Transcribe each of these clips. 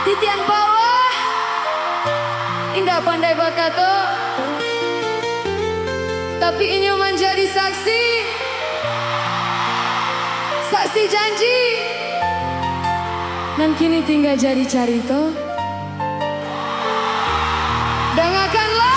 Titian bawah indah pandai bakato, tapi ingin menjadi saksi janji, dan kini tinggal jadi carito. Dengarkanlah.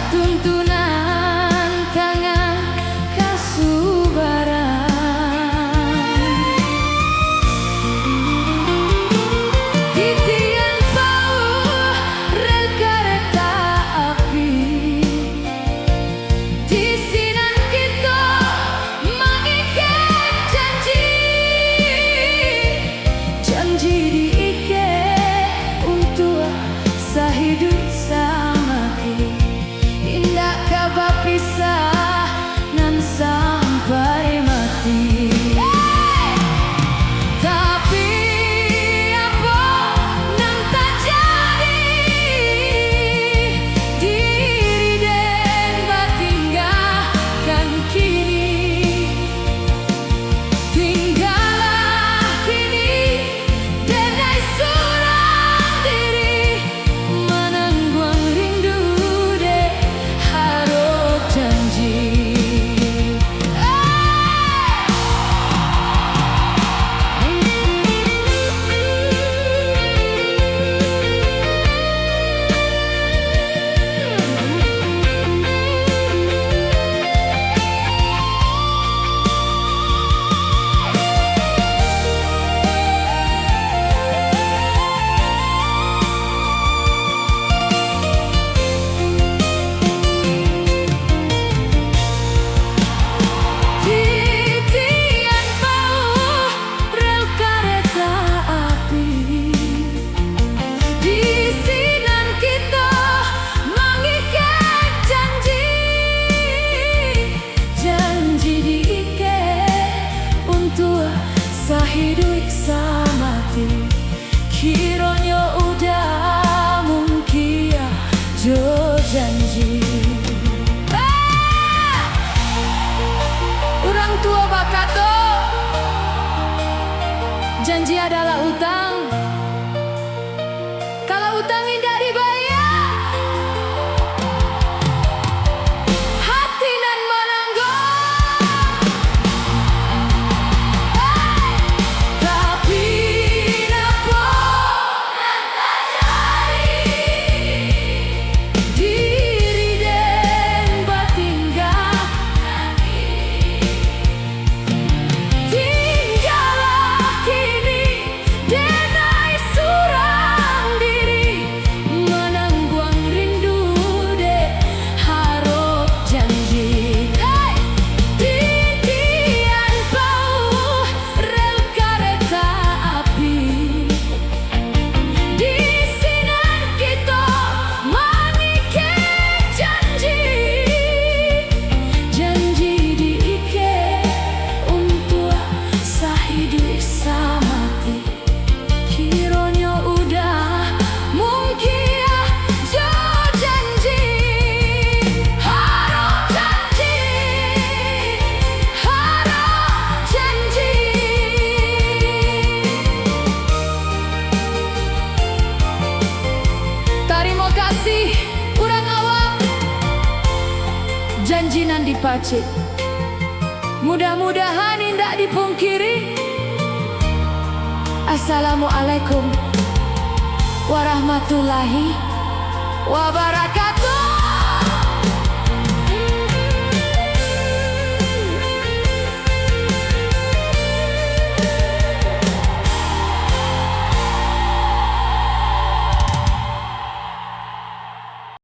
Tuntunan tangan kasubaran, titian bau rel kereta api, di sinan kita mengikat janji diikat untuk sehidup semati. Pisah nan sampai mati. Tapi apa nan tak jadi, diri dan batinggalkan kini. Tinggallah kini dengan seorang diri, menangguang rindu deh harap janji. Hidup samati, kiranya udah mungkin ya jo janji. Orang tua bakato, janji adalah utang. Kalau utang indah dibayar, hati nan menanggung. Janjinan dipacit, mudah-mudahan indak dipungkiri. Assalamualaikum warahmatullahi wabarakatuh.